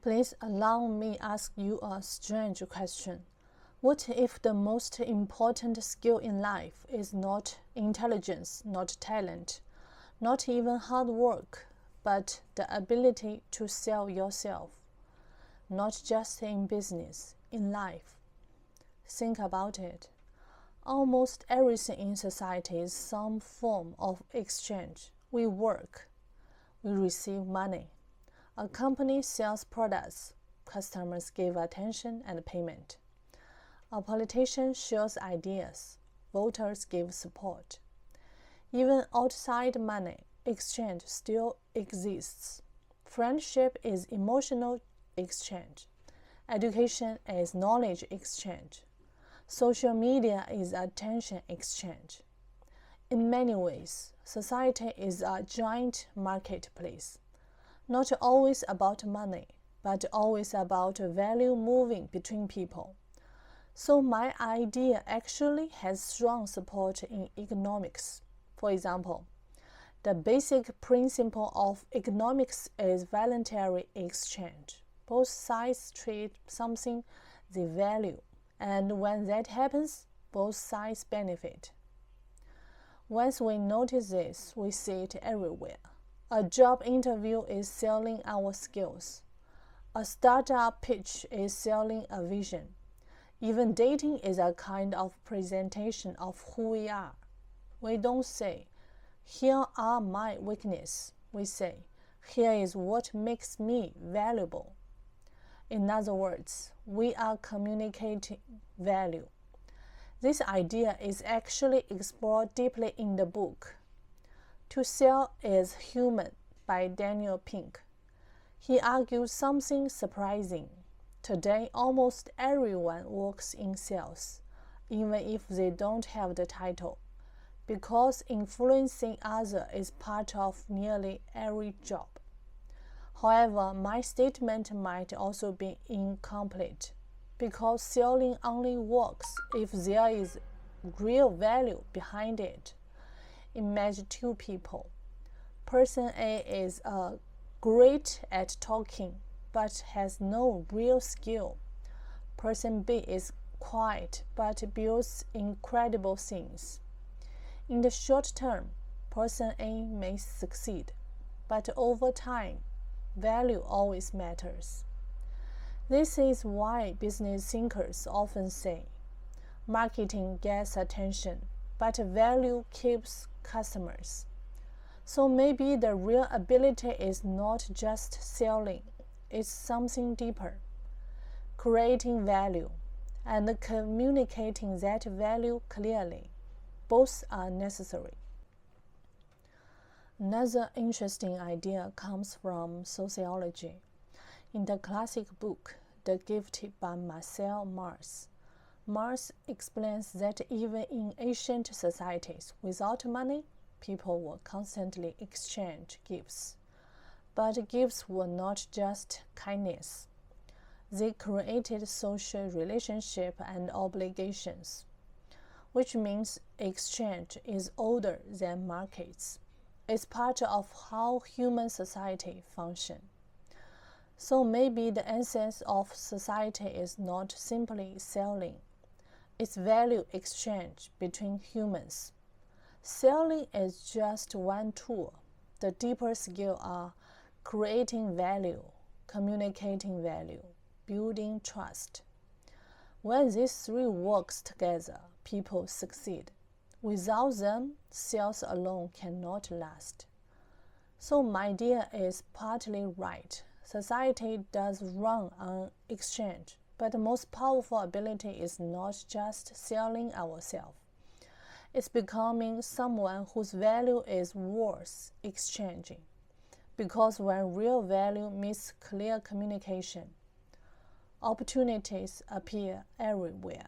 Please allow me ask you a strange question. What if the most important skill in life is not intelligence, not talent, not even hard work, but the ability to sell yourself? Not just in business, in life. Think about it. Almost everything in society is some form of exchange. We work, we receive money. A company sells products, customers give attention and payment. A politician shares ideas, voters give support. Even outside money, exchange still exists. Friendship is emotional exchange. Education is knowledge exchange. Social media is attention exchange. In many ways, society is a giant marketplace. Not always about money, but always about value moving between people. So my idea actually has strong support in economics. For example, the basic principle of economics is voluntary exchange. Both sides treat something they value, and when that happens, both sides benefit. Once we notice this, we see it everywhere. A job interview is selling our skills. A startup pitch is selling a vision. Even dating is a kind of presentation of who we are. We don't say, "Here are my weaknesses." We say, "Here is what makes me valuable." In other words, we are communicating value. This idea is actually explored deeply in the book To Sell is Human by Daniel Pink. He argues something surprising. Today, almost everyone works in sales, even if they don't have the title, because influencing others is part of nearly every job. However, my statement might also be incomplete, because selling only works if there is real value behind it. Imagine two people. Person A is great at talking, but has no real skill. Person B is quiet, but builds incredible things. In the short term, person A may succeed, but over time, value always matters. This is why business thinkers often say, marketing gets attention, but value keeps customers. So maybe the real ability is not just selling, it's something deeper. Creating value and communicating that value clearly. Both are necessary. Another interesting idea comes from sociology. In the classic book, The Gift by Marcel Mauss, Mauss explains that even in ancient societies without money, people would constantly exchange gifts. But gifts were not just kindness. They created social relationship and obligations, which means exchange is older than markets. It's part of how human society functions. So maybe the essence of society is not simply selling. It's value exchange between humans. Selling is just one tool. The deeper skills are creating value, communicating value, building trust. When these three work together, people succeed. Without them, sales alone cannot last. So my idea is partly right. Society does run on exchange, but the most powerful ability is not just selling ourselves. It's becoming someone whose value is worth exchanging. Because when real value meets clear communication, opportunities appear everywhere.